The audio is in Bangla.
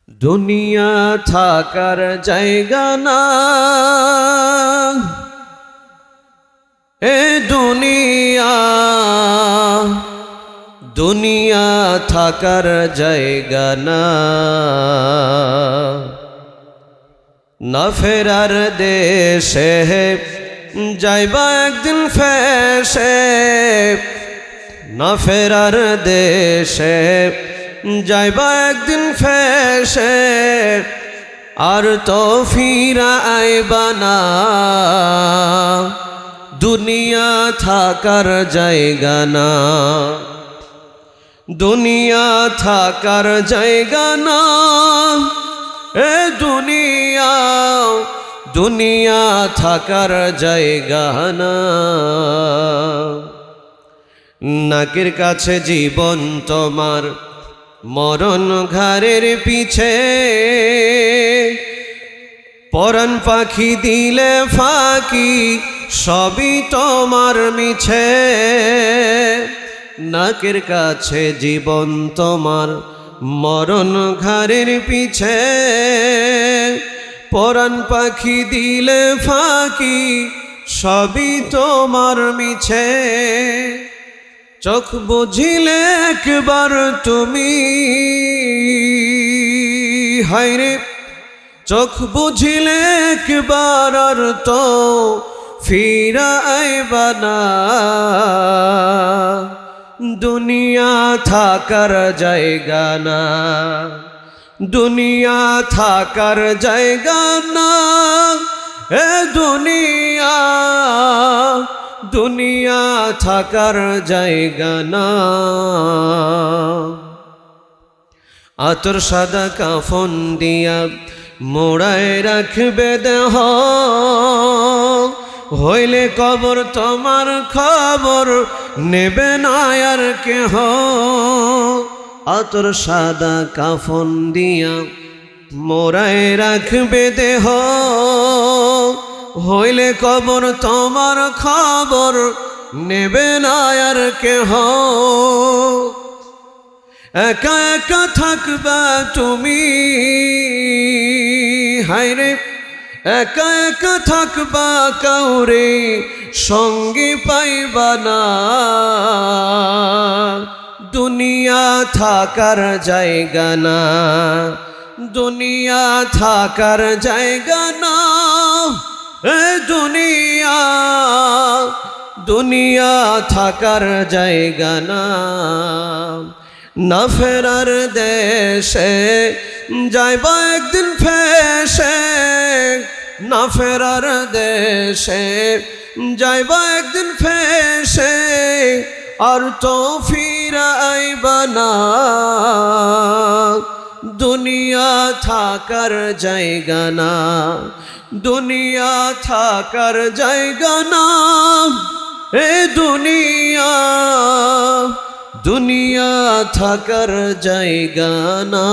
দুনিয়া থাকার জায়গা না, এ দুনিয়া দুনিয়া থাকার জায়গা না, না ফেরার দেশে যাইবা একদিন ফেসে, না ফেরার দেশে যাইবা একদিন ফেসে, আর তো ফিরা আইবা না। দুনিয়া থাকার জায়গা না, দুনিয়া থাকার জায়গা না, এ দুনিয়া দুনিয়া থাকার জায়গা না। নাকের কাছে জীবন তোমার, মরণ ঘাড়ের পিছে, পরাণ পাখি দিলে ফাঁকি, সবই তোমার মিছে। নাকের কাছে জীবন তোমার, মরণ ঘাড়ের পিছে, পরাণ পাখি দিলে ফাঁকি, সবই তোমার মিছে। চোখ বুঝিলে একবার তুমি, হায়রে চোখ বুঝিলে একবার আর তো ফিরা আইবা না। দুনিয়া থাকার জায়গা না, দুনিয়া থাকার জায়গা না, এ দুনিয়া দুনিয়া থাকার জায়গা না। আতর সাদা কাফন দিয়া মোড়ায় রাখবে দেহ, হইলে কবর তোমার খবর নেবে না আর কেহ। আতর সাদা কাফন দিয়া মোড়ায় রাখবে দেহ, হইলে কবর তোমার খবর নেবে না আর কেহ। একা একা থাকবা তুমি, হায়রে একা একা থাকবা, কাউরে সঙ্গী পাইবা না। দুনিয়া থাকার জায়গা না, দুনিয়া থাকার জায়গা না, এ দুনিয়া দুনিয়া থাকার জায়গা না। না ফেরার দেশে যাইবা একদিন ফেসে, না ফেরার দেশে যাইবা একদিন ফেসে, আর তো ফিরা আইবা না। দুনিয়া থাকার জায়গা না, দুনিয়া থাকার জায়গা না, এ দুনিয়া দুনিয়া থাকার জায়গা না।